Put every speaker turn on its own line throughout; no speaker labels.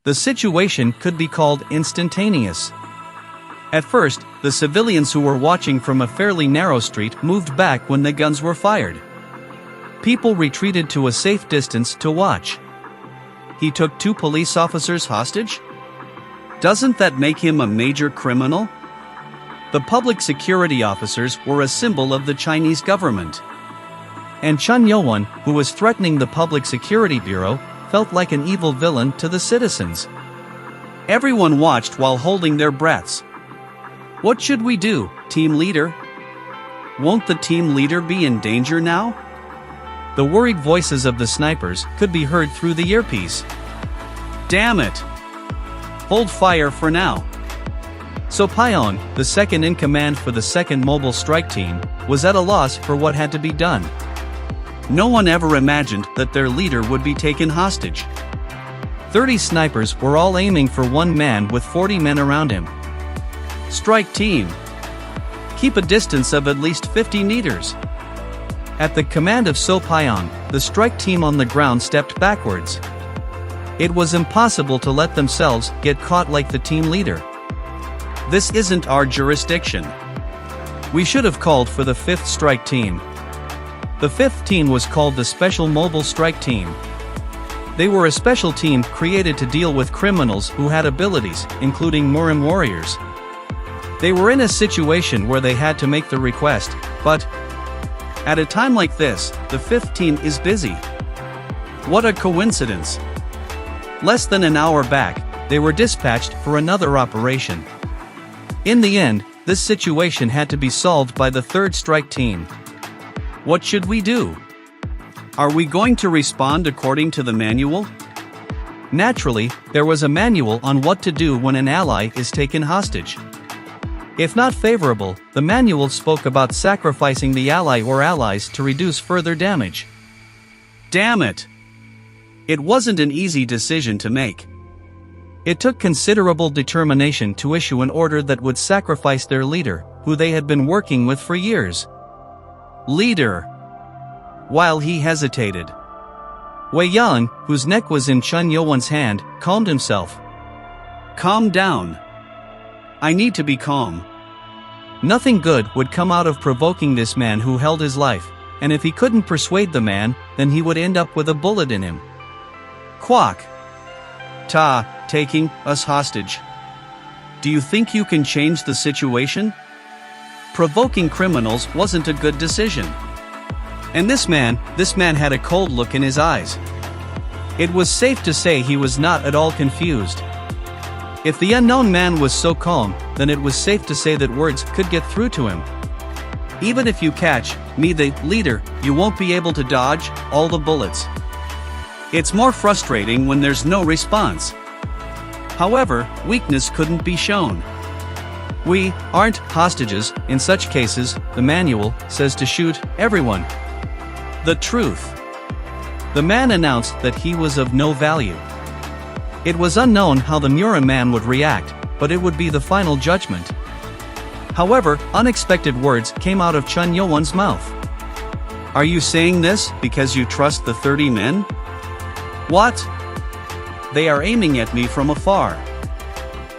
The situation could be called instantaneous. At first, the civilians who were watching from a fairly narrow street moved back when the guns were fired. People retreated to a safe distance to watch. He took 2 police officers hostage? Doesn't that make him a major criminal? The public security officers were a symbol of the Chinese government. And Chun YeoWoon, who was threatening the Public Security Bureau, felt like an evil villain to the citizens. Everyone watched while holding their breaths. What should we do, team leader? Won't the team leader be in danger now? The worried voices of the snipers could be heard through the earpiece. Damn it! Hold fire for now. So Pyeon, the second in command for the 2nd Mobile Strike Team, was at a loss for what had to be done. No one ever imagined that their leader would be taken hostage. 30 snipers were all aiming for one man with 40 men around him. Strike team. Keep a distance of at least 50 meters. At the command of So Pyeon, the strike team on the ground stepped backwards. It was impossible to let themselves get caught like the team leader. This isn't our jurisdiction. We should have called for the 5th strike team. The 5th team was called the Special Mobile Strike Team. They were a special team created to deal with criminals who had abilities, including Murim warriors. They were in a situation where they had to make the request, but at a time like this, the 5th team is busy. What a coincidence. Less than an hour back, they were dispatched for another operation. In the end, this situation had to be solved by the 3rd strike team. What should we do? Are we going to respond according to the manual? Naturally, there was a manual on what to do when an ally is taken hostage. If not favorable, the manual spoke about sacrificing the ally or allies to reduce further damage. Damn it! It wasn't an easy decision to make. It took considerable determination to issue an order that would sacrifice their leader, who they had been working with for years. Leader! While he hesitated, Wei Yan, whose neck was in Chun YeoWoon's hand, calmed himself. Calm down. I need to be calm. Nothing good would come out of provoking this man who held his life, and if he couldn't persuade the man, then he would end up with a bullet in him. Quack! Taking us hostage. Do you think you can change the situation? Provoking criminals wasn't a good decision. And this man had a cold look in his eyes. It was safe to say he was not at all confused. If the unknown man was so calm, then it was safe to say that words could get through to him. Even if you catch me, the leader, you won't be able to dodge all the bullets. It's more frustrating when there's no response. However, weakness couldn't be shown. We aren't hostages. In such cases, the manual says to shoot everyone. The truth. The man announced that he was of no value. It was unknown how the Murim man would react, but it would be the final judgment. However, unexpected words came out of Chun YeoWoon's mouth. Are you saying this because you trust the 30 men? What? They are aiming at me from afar.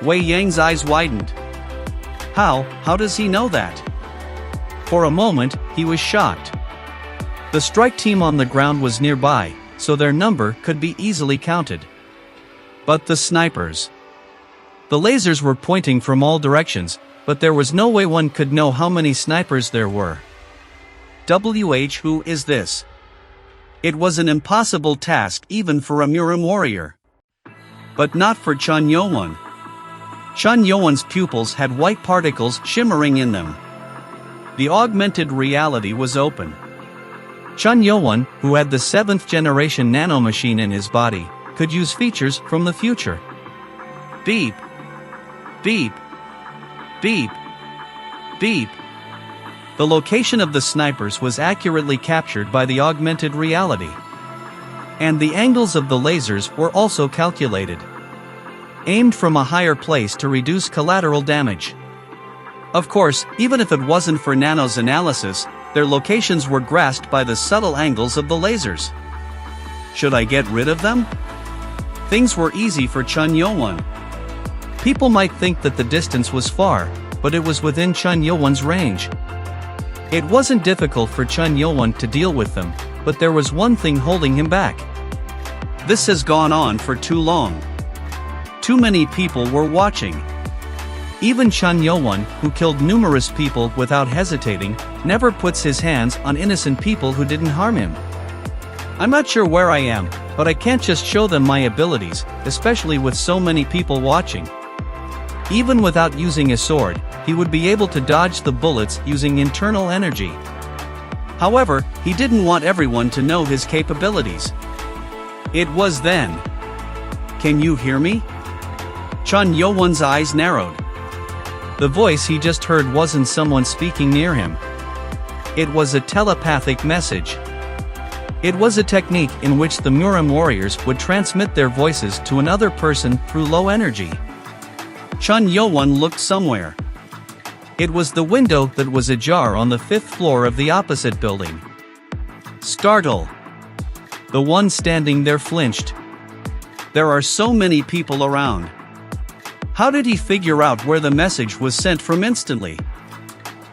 Wei Yang's eyes widened. How does he know that? For a moment, he was shocked. The strike team on the ground was nearby, so their number could be easily counted. But the snipers. The lasers were pointing from all directions, but there was no way one could know how many snipers there were. Who is this? It was an impossible task even for a Murim warrior. But not for Chun YeoWoon. Chun YeoWoon's pupils had white particles shimmering in them. The augmented reality was open. Chun YeoWoon, who had the 7th generation nanomachine in his body, could use features from the future. Beep. Beep. Beep. Beep. The location of the snipers was accurately captured by the augmented reality. And the angles of the lasers were also calculated. Aimed from a higher place to reduce collateral damage. Of course, even if it wasn't for Nano's analysis, their locations were grasped by the subtle angles of the lasers. Should I get rid of them? Things were easy for Chun YeoWoon. People might think that the distance was far, but it was within Chun YeoWoon's range. It wasn't difficult for Chun YeoWoon to deal with them, but there was one thing holding him back. This has gone on for too long. Too many people were watching. Even Chun YeoWoon, who killed numerous people without hesitating, never puts his hands on innocent people who didn't harm him. I'm not sure where I am, but I can't just show them my abilities, especially with so many people watching. Even without using a sword, he would be able to dodge the bullets using internal energy. However, he didn't want everyone to know his capabilities. It was then. Can you hear me? Chun YeoWoon's eyes narrowed. The voice he just heard wasn't someone speaking near him. It was a telepathic message. It was a technique in which the Murim warriors would transmit their voices to another person through low energy. Chun YeoWoon looked somewhere. It was the window that was ajar on the 5th floor of the opposite building. Startle. The one standing there flinched. There are so many people around. How did he figure out where the message was sent from instantly?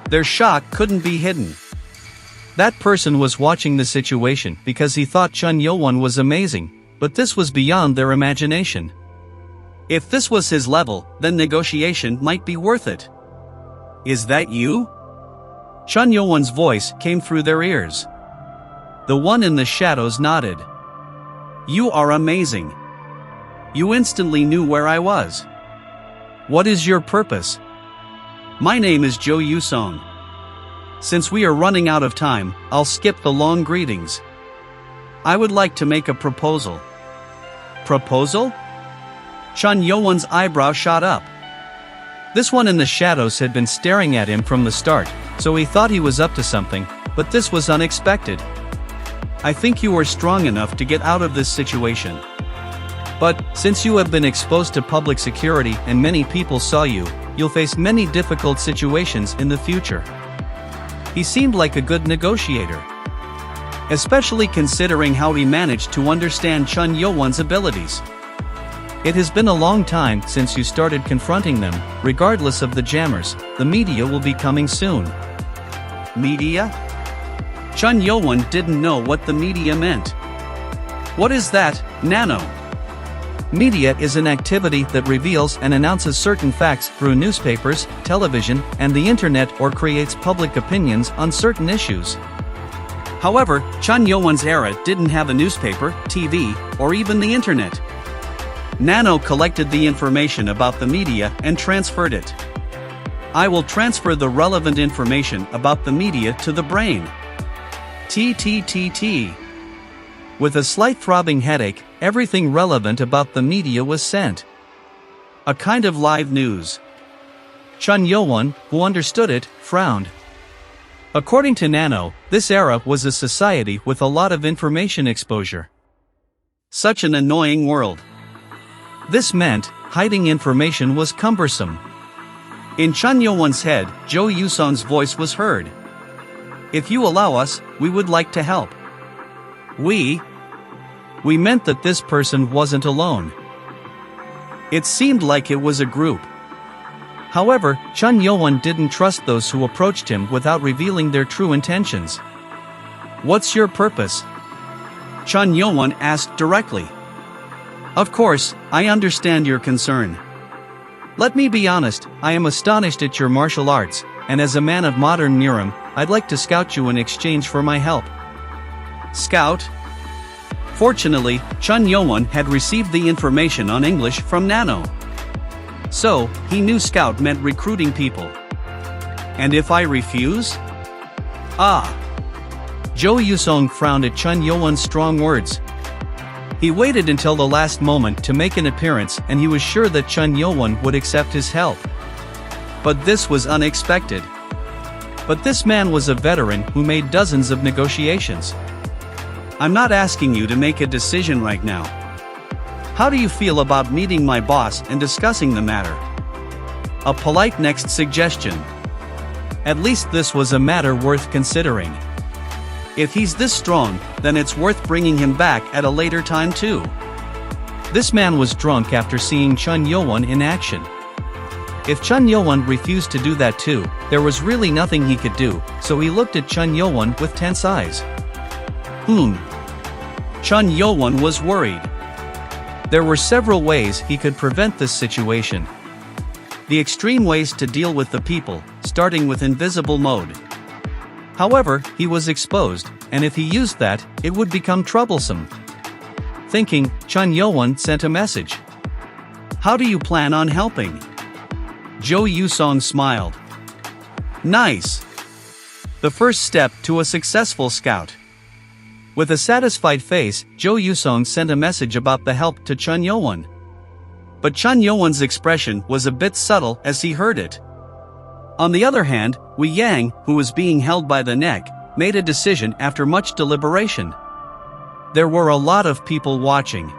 Their shock couldn't be hidden. That person was watching the situation because he thought Chun YeoWoon was amazing, but this was beyond their imagination. If this was his level, then negotiation might be worth it. Is that you? Chun YeoWoon's voice came through their ears. The one in the shadows nodded. You are amazing. You instantly knew where I was. What is your purpose? My name is Jo Yusong. Since we are running out of time, I'll skip the long greetings. I would like to make a proposal. Proposal? Chun YeoWoon's eyebrow shot up. This one in the shadows had been staring at him from the start, so he thought he was up to something, but this was unexpected. I think you are strong enough to get out of this situation. But, since you have been exposed to public security and many people saw you, you'll face many difficult situations in the future. He seemed like a good negotiator. Especially considering how he managed to understand Chun YeoWoon's abilities. It has been a long time since you started confronting them. Regardless of the jammers, the media will be coming soon. Media? Chun YeoWoon didn't know what the media meant. What is that, Nano? Media is an activity that reveals and announces certain facts through newspapers, television, and the internet, or creates public opinions on certain issues. However, Chun YeoWoon's era didn't have a newspaper, TV, or even the internet. Nano collected the information about the media and transferred it. I will transfer the relevant information about the media to the brain. TTTT. With a slight throbbing headache, everything relevant about the media was sent. A kind of live news. Chun YeoWoon, who understood it, frowned. According to Nano, this era was a society with a lot of information exposure. Such an annoying world. This meant, hiding information was cumbersome. In Chun YeoWoon's head, Jo Yusong's voice was heard. If you allow us, we would like to help. We meant that this person wasn't alone. It seemed like it was a group. However, Chun YeoWoon didn't trust those who approached him without revealing their true intentions. What's your purpose? Chun YeoWoon asked directly. Of course, I understand your concern. Let me be honest, I am astonished at your martial arts, and as a man of modern Murim, I'd like to scout you in exchange for my help. Scout? Fortunately, Chun YeoWoon had received the information on English from Nano. So, he knew scout meant recruiting people. And if I refuse? Ah! Jo Yusong frowned at Chun YeoWoon's strong words. He waited until the last moment to make an appearance, and he was sure that Chun YeoWoon would accept his help. But this was unexpected. But this man was a veteran who made dozens of negotiations. I'm not asking you to make a decision right now. How do you feel about meeting my boss and discussing the matter? A polite next suggestion. At least this was a matter worth considering. If he's this strong, then it's worth bringing him back at a later time too. This man was drunk after seeing Chun YeoWoon in action. If Chun YeoWoon refused to do that too, there was really nothing he could do, so he looked at Chun YeoWoon with tense eyes. Chun YeoWoon was worried. There were several ways he could prevent this situation. The extreme ways to deal with the people, starting with invisible mode. However, he was exposed, and if he used that, it would become troublesome. Thinking, Chun YeoWoon sent a message. "How do you plan on helping?" Jo Yusong smiled. "Nice. The first step to a successful scout." With a satisfied face, Jo Yusong sent a message about the help to Chun YeoWoon. But Chun YeoWoon's expression was a bit subtle as he heard it. On the other hand, Wei Yang, who was being held by the neck, made a decision after much deliberation. There were a lot of people watching.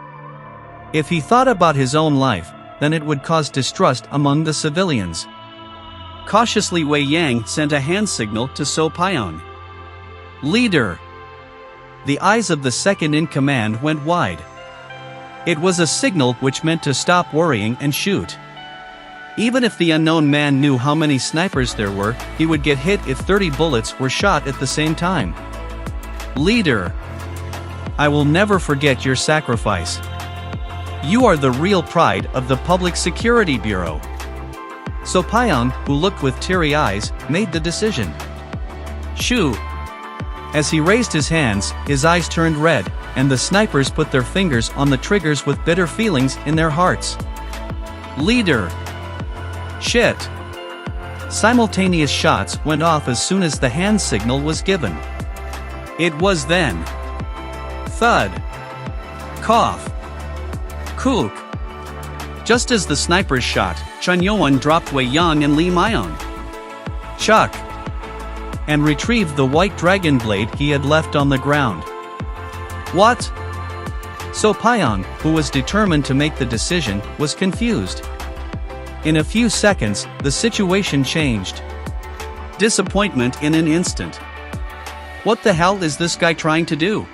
If he thought about his own life, then it would cause distrust among the civilians. Cautiously, Wei Yang sent a hand signal to So Pyong. "Leader!" The eyes of the second-in-command went wide. It was a signal which meant to stop worrying and shoot. Even if the unknown man knew how many snipers there were, he would get hit if 30 bullets were shot at the same time. "Leader! I will never forget your sacrifice. You are the real pride of the Public Security Bureau." So Pyong, who looked with teary eyes, made the decision. "Shoo!" As he raised his hands, his eyes turned red, and the snipers put their fingers on the triggers with bitter feelings in their hearts. "Leader! Shit!" Simultaneous shots went off as soon as the hand signal was given. It was then. Thud. Cough. Kook. Just as the snipers shot, Chun YeoWoon dropped Wei Yang and Lee Myung. Chuck. And retrieved the white dragon blade he had left on the ground. What? So Pyong, who was determined to make the decision, was confused. In a few seconds, the situation changed. Disappointment in an instant. What the hell is this guy trying to do?